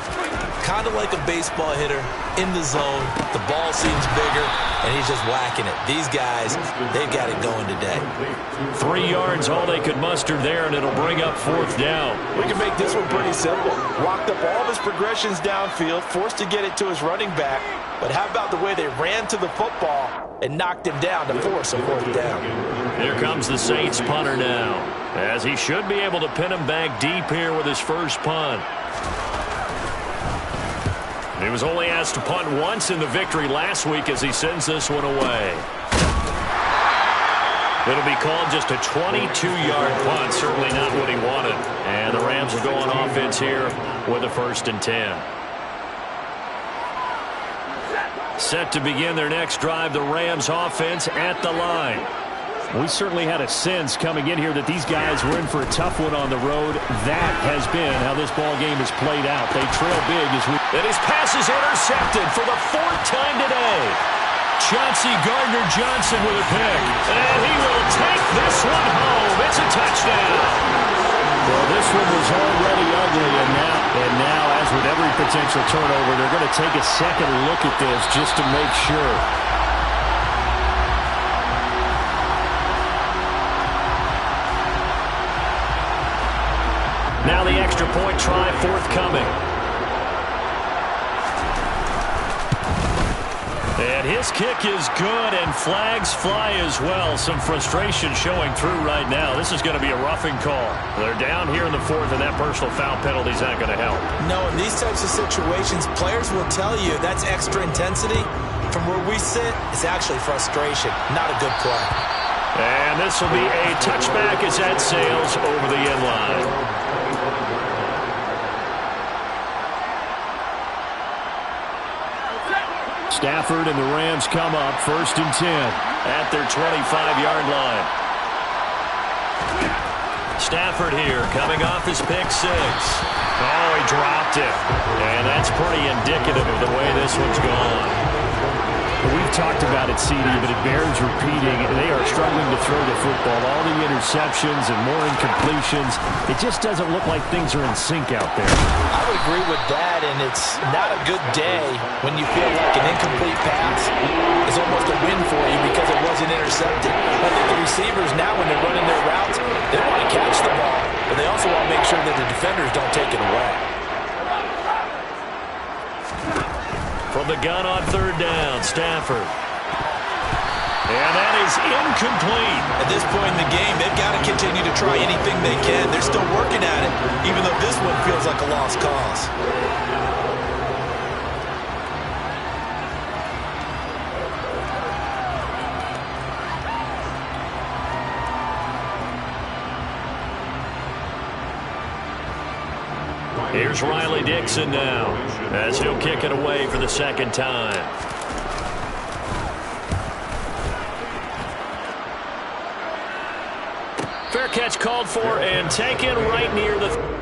Kind of like a baseball hitter in the zone. The ball seems bigger, and he's just whacking it. These guys, they've got it going today. 3 yards, all they could muster there, and it'll bring up 4th down. We can make this one pretty simple. Walked up all of his progressions downfield, forced to get it to his running back. But how about the way they ran to the football and knocked him down to force a 4th down? Here comes the Saints punter now, as he should be able to pin him back deep here with his first punt. He was only asked to punt once in the victory last week as he sends this one away. It'll be called just a 22-yard punt, certainly not what he wanted. And the Rams will go on offense here with a 1st and 10. Set to begin their next drive, the Rams offense at the line. We certainly had a sense coming in here that these guys were in for a tough one on the road. That has been how this ball game has played out. They trail big as we... And his pass is intercepted for the 4th time today. Chauncey Gardner-Johnson with a pick. And he will take this one home. It's a touchdown. Well, this one was already ugly, and now, as with every potential turnover, they're going to take a second look at this just to make sure. Now the extra point try forthcoming. And his kick is good, and flags fly as well. Some frustration showing through right now. This is going to be a roughing call. They're down here in the 4th, and that personal foul penalty is not going to help. No, in these types of situations, players will tell you that's extra intensity. From where we sit, it's actually frustration, not a good play. And this will be a touchback as that sails over the end line. Stafford and the Rams come up 1st and 10 at their 25-yard line. Stafford here coming off his pick 6. Oh, he dropped it. And that's pretty indicative of the way this one's gone. We've talked about it, CD, but it bears repeating. They are struggling to throw the football. All the interceptions and more incompletions. It just doesn't look like things are in sync out there. I would agree with that, and it's not a good day when you feel like an incomplete pass is almost a win for you because it wasn't intercepted. I think the receivers now, when they're running their routes, they want to catch the ball, but they also want to make sure sure that the defenders don't take it away. From the gun on third down, Stafford. And that is incomplete. At this point in the game, they've got to continue to try anything they can. They're still working at it, even though this one feels like a lost cause. Here's Riley Dixon now, as he'll kick it away for the second time. Fair catch called for and taken right near the...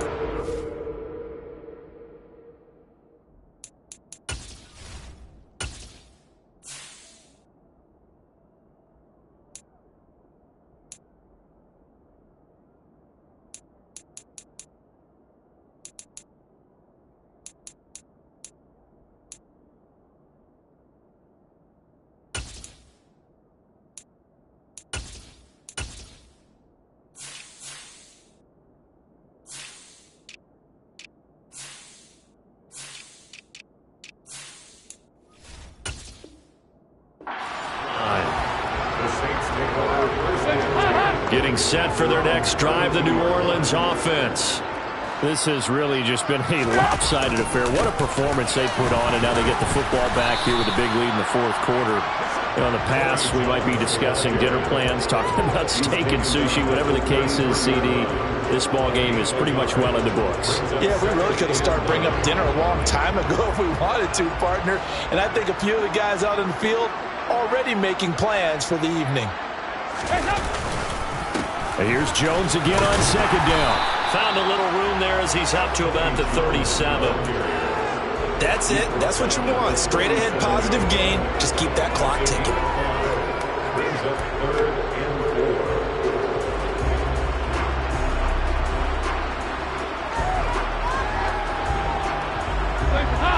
Getting set for their next drive, the New Orleans offense. This has really just been a lopsided affair. What a performance they put on, and now they get the football back here with a big lead in the fourth quarter. You know, in the past, we might be discussing dinner plans, talking about steak and sushi, whatever the case is, CD. This ball game is pretty much well in the books. Yeah, we really could have started bringing up dinner a long time ago if we wanted to, partner. And I think a few of the guys out in the field already making plans for the evening. And here's Jones again on second down. Found a little room there as he's up to about the 37. That's it. That's what you want. Straight ahead positive gain. Just keep that clock ticking. Brings up 3rd and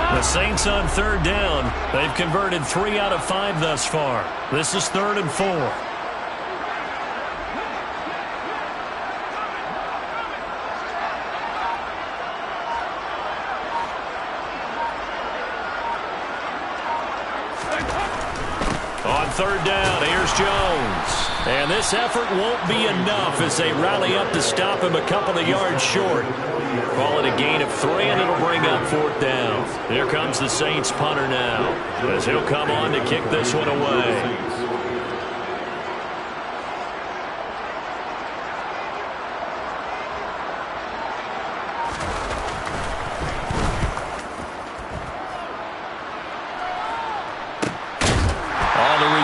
4. The Saints on third down. They've converted 3 out of 5 thus far. This is 3rd and 4. On third down, here's Jones. And this effort won't be enough as they rally up to stop him a couple of yards short. Call it a gain of 3, and it'll bring up 4th down. Here comes the Saints punter now, as he'll come on to kick this one away.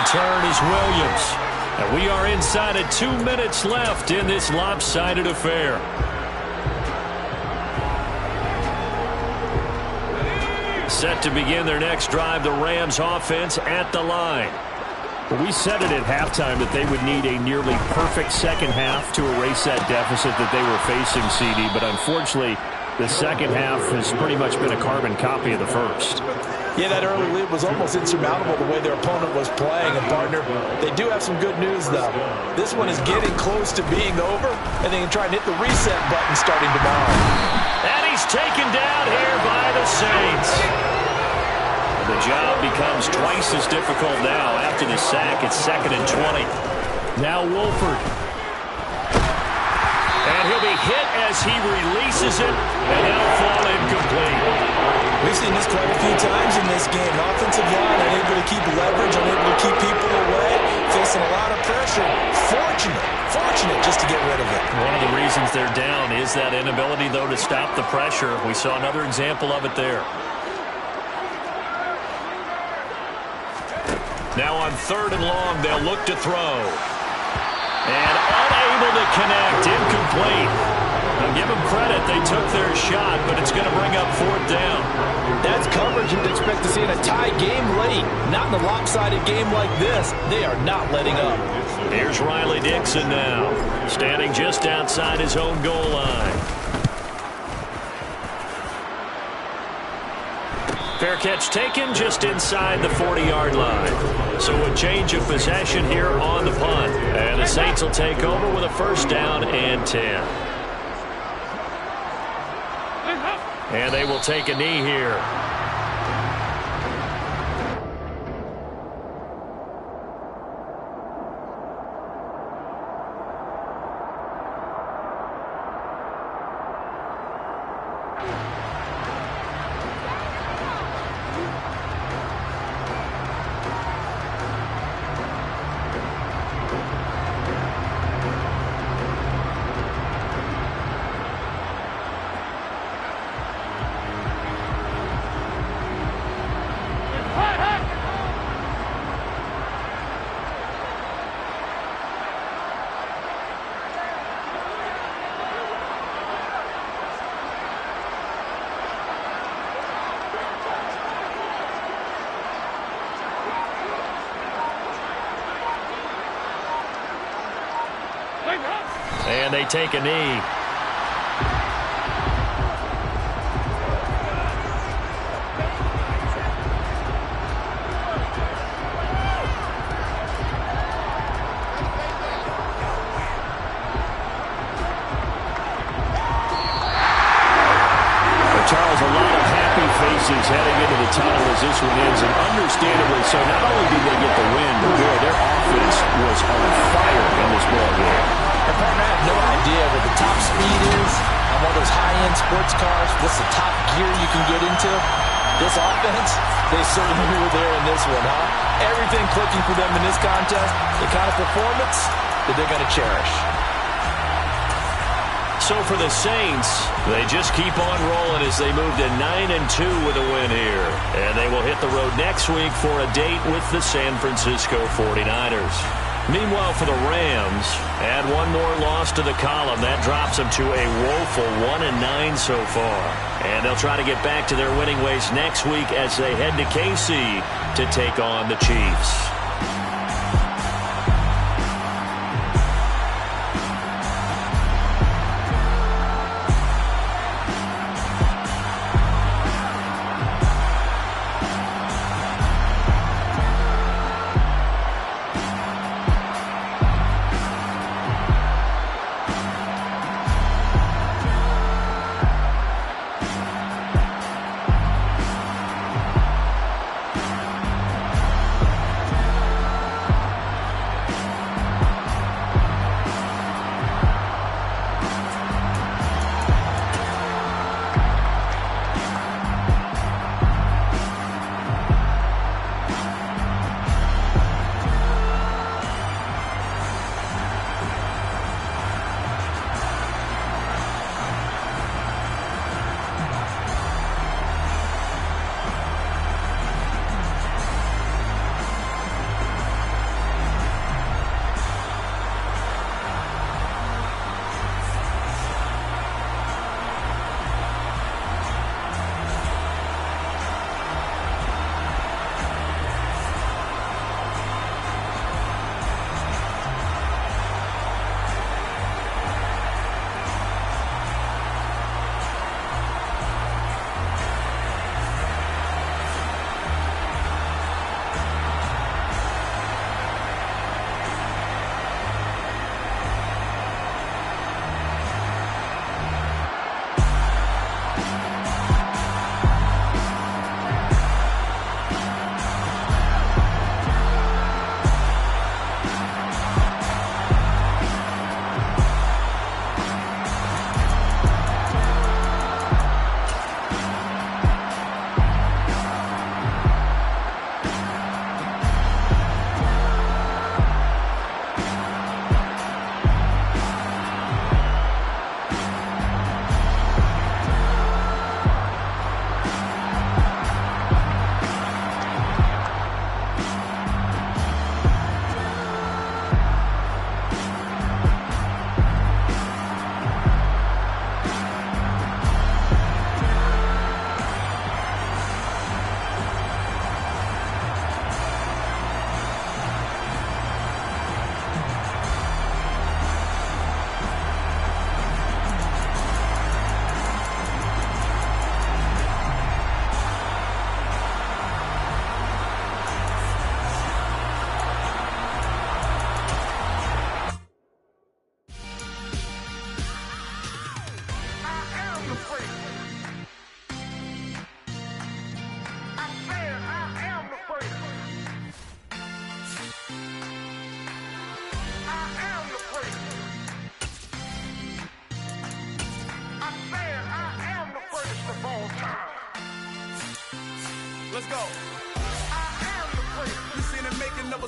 Turn is Williams. And we are inside of 2 minutes left in this lopsided affair. Set to begin their next drive, the Rams offense at the line. Well, we said it at halftime that they would need a nearly perfect second half to erase that deficit that they were facing, CD. But unfortunately, the second half has pretty much been a carbon copy of the first. Yeah, that early lead was almost insurmountable the way their opponent was playing. And, partner, they do have some good news, though. This one is getting close to being over, and they can try and hit the reset button starting tomorrow. And he's taken down here by the Saints. The job becomes twice as difficult now after the sack. It's 2nd and 20. Now Wolford. And he'll be hit as he releases it, and that'll fall incomplete. We've seen this quite a few times in this game. Offensive line unable to keep leverage, unable to keep people away, facing a lot of pressure. Fortunate just to get rid of it. One of the reasons they're down is that inability, though, to stop the pressure. We saw another example of it there. Now on 3rd and long, they'll look to throw. And unable to connect, incomplete. Now give them credit, they took their shot, but it's going to bring up 4th down. That's coverage you'd expect to see in a tie game late. Not in a lopsided game like this. They are not letting up. Here's Riley Dixon now, standing just outside his own goal line. Fair catch taken just inside the 40-yard line. So a change of possession here on the punt. And the Saints will take over with a 1st down and 10. And they will take a knee here. And they take a knee. Charles, a lot of happy faces heading into the tunnel as this one ends, and understandably so. Not only did they get the win, but boy, their offense was on fire in this ball game. And partner, I have no idea what the top speed is on one of those high-end sports cars. What's the top gear you can get into? This offense, they certainly were there in this one, huh? Everything clicking for them in this contest, the kind of performance that they're going to cherish. So for the Saints, they just keep on rolling as they move to 9-2 with a win here. And they will hit the road next week for a date with the San Francisco 49ers. Meanwhile, for the Rams, add one more loss to the column. That drops them to a woeful 1-9 so far. And they'll try to get back to their winning ways next week as they head to KC to take on the Chiefs.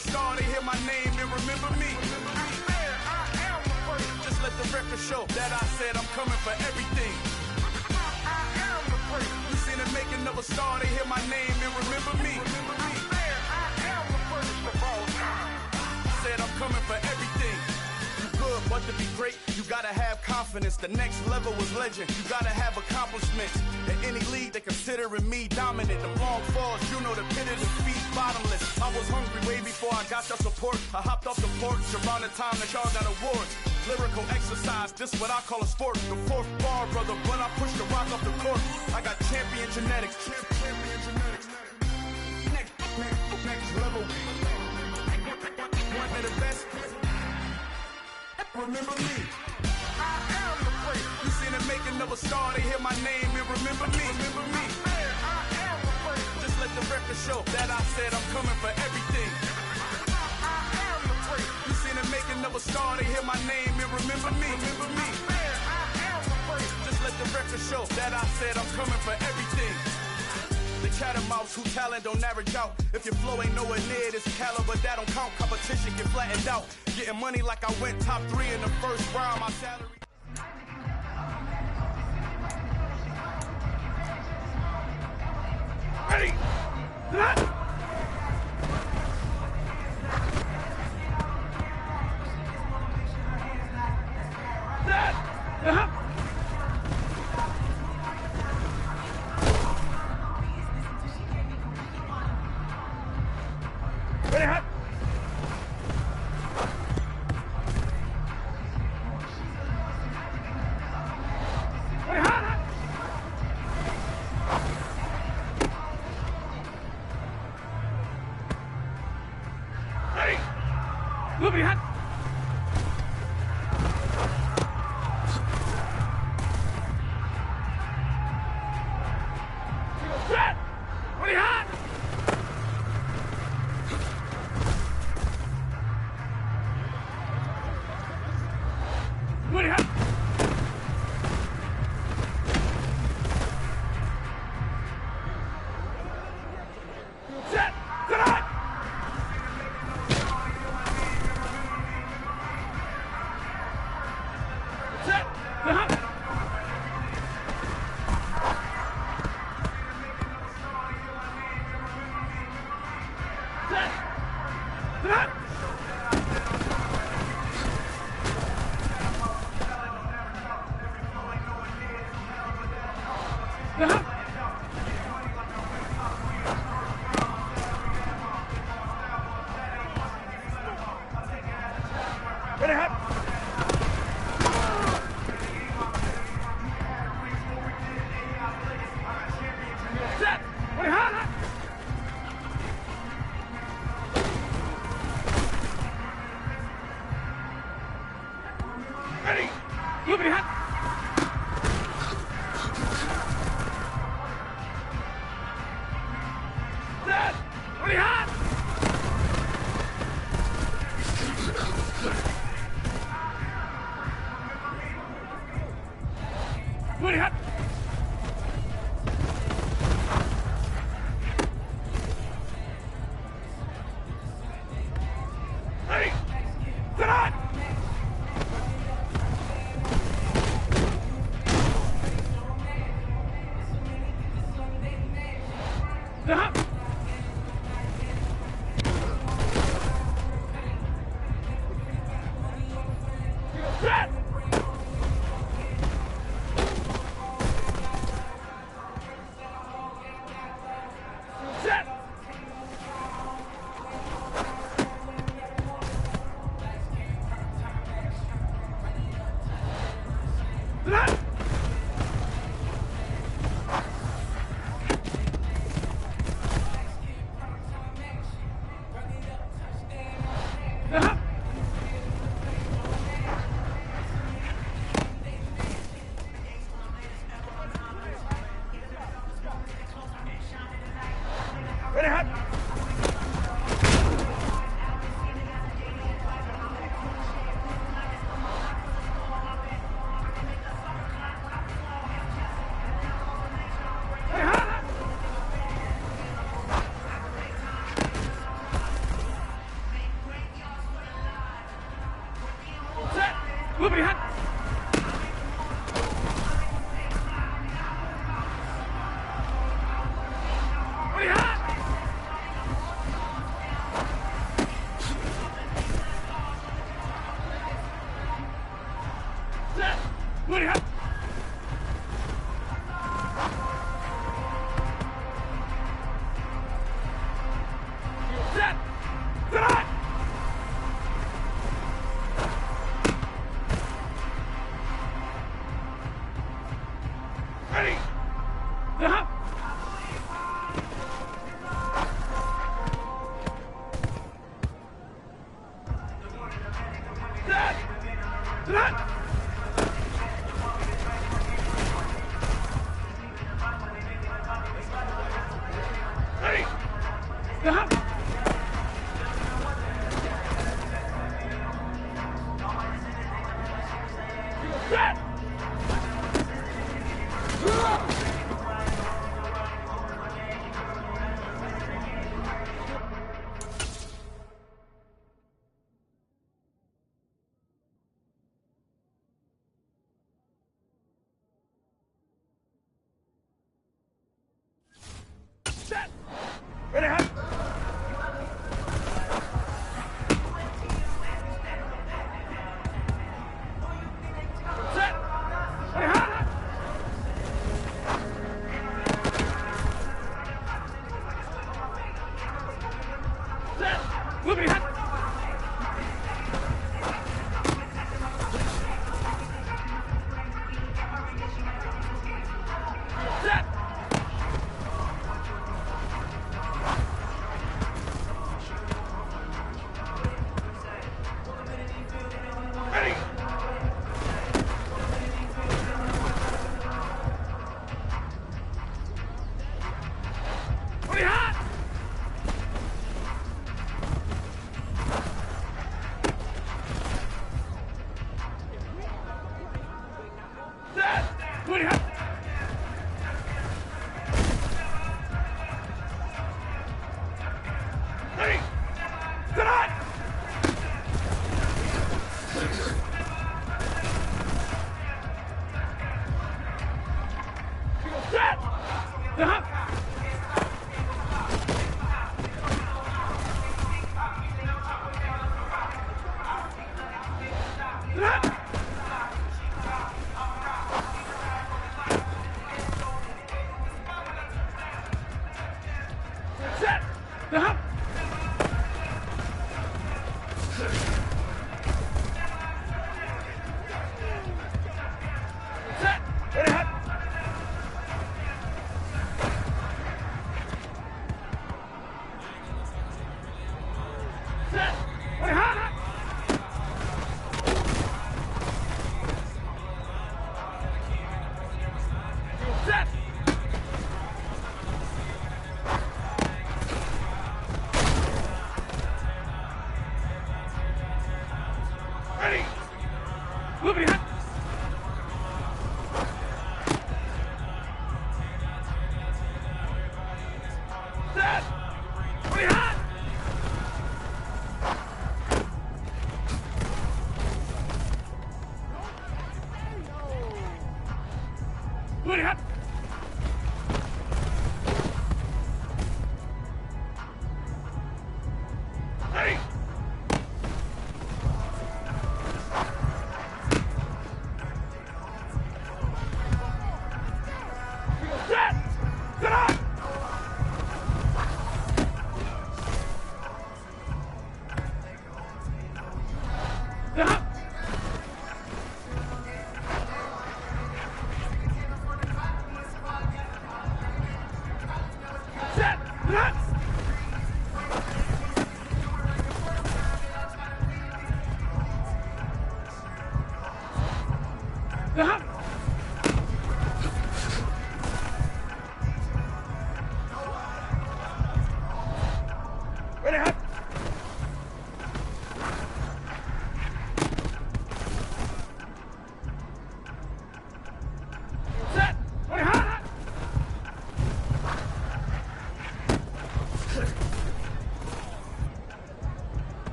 star, they hear my name and remember me. Just let the record show that I said I'm coming for everything. You seen the making of a star, they hear my name and remember me. Said I'm coming for everything. You good, but to be great, you gotta have confidence. The next level was legend. You gotta have accomplishments. In any league, they considering me dominant. The long falls, you know the pit of defeat, bottomless. I was hungry way before I got your support. I hopped off the porch around the time that y'all got awards. Lyrical exercise, this what I call a sport. The fourth bar, brother, when I push the rock off the court. I got champion genetics. Next level. One of the best. Remember me. I am the place. You seen the making of a star, they hear my name and remember me. Remember me. I am the place. Just let the record show that I said I'm coming for everything. I am the place. You seen the making of a star, they hear my name and remember me. Remember me. I am the place. Just let the record show that I said I'm coming for everything. The chattermouths who talent don't average out. If your flow ain't nowhere near this caliber, that don't count. Competition get flattened out. Getting money like I went top 3 in the first round. My salary. Ready? Ready, hot. Ready, hot. Ready. Moving, hot. Set. Ready, hot. Ready, hot. Set. Set on. Set. Set on. Set. Set on. Ready, hot. Set. Ready, hot. Ready. Moving, hot. Set. Ready, hot. Ready, hot. Ready. Set on. Set on. Set. Set. Set. Set.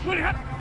What happened?